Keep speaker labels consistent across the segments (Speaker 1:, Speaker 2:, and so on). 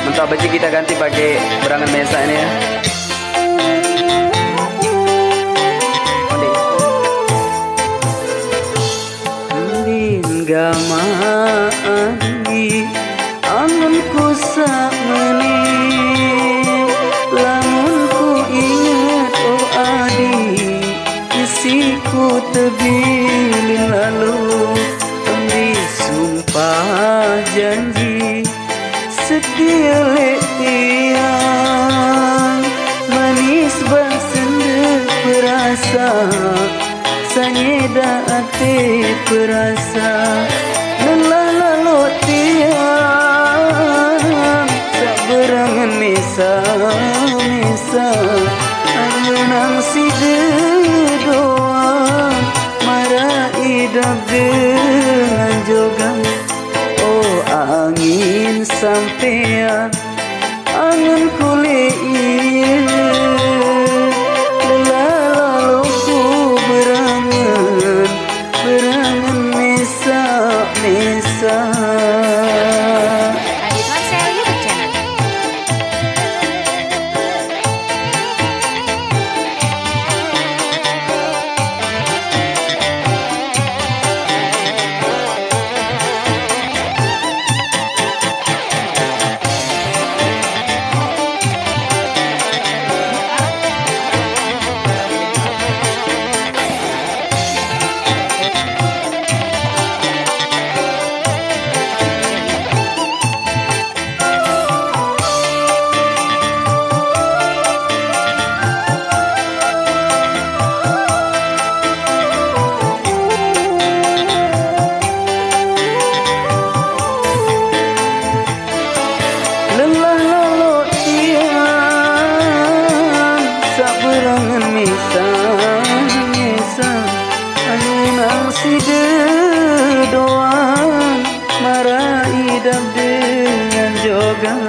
Speaker 1: Mentok baju kita ganti pakai berangan mesa ini ya. Gama adi angan ku sakmene lamun ku ingat oh adi isiku tebilin lalu amri sumpah janji setia letian manis bersenda perasa sanyeda ate perasa lelah lalu tiang tak berangan mesa angenang si doa marah idap dengan jogang oh angin sampean angan kulit doang marah idam dengan jogang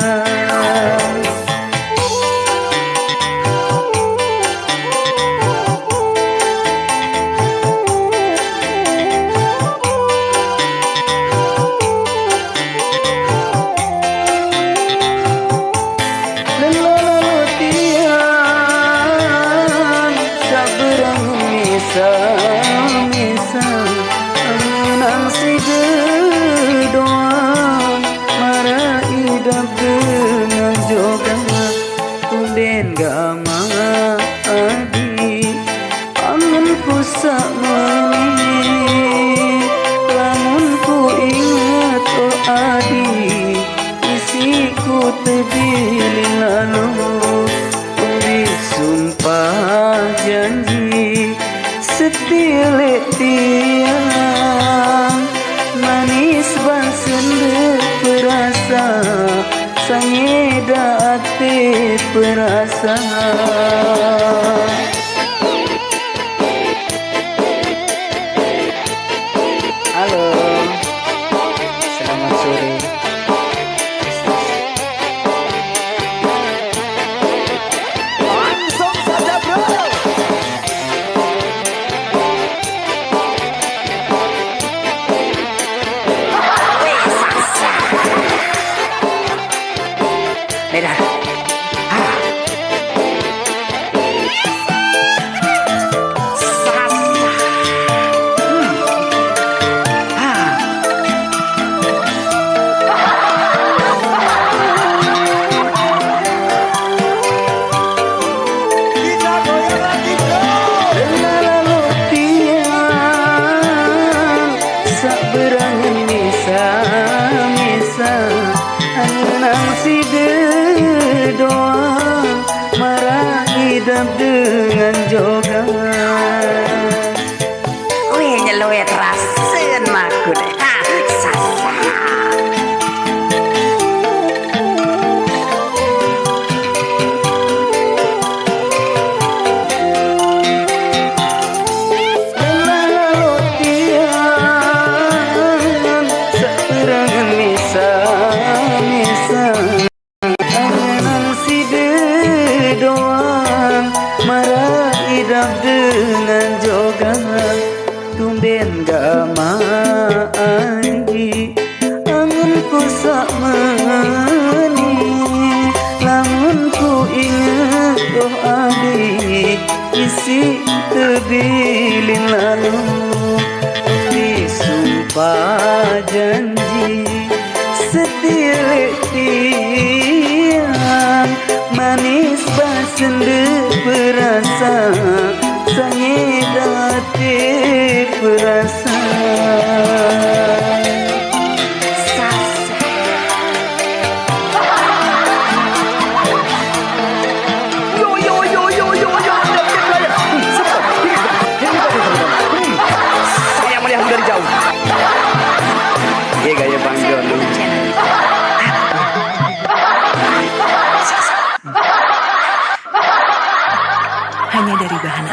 Speaker 1: lelah tiang sabarang misa angenang si doang marah idam dengan jogang tunden gama adi angen ku sakmene lamun ku ingat oh adi isiku tebilin lalu uri sumpah janji setia letian manis bersenda perasa sanyeda ate perasa. Halo, selamat sore.
Speaker 2: Langsung saja bro.
Speaker 1: Medan.
Speaker 2: Kita goyang lagi bro.
Speaker 1: Lalu tiang sak berangan misa angenang si doang marah idam dengan jogang wih nyeluet rasen maku deh sasa misa angenang si
Speaker 3: lilin lalu disumpah janji setiap tiang manis basende perasa saya dati perasa
Speaker 2: Saya melihat dari jauh.
Speaker 3: iya gaya Bang Jonu
Speaker 4: Hanya dari bahan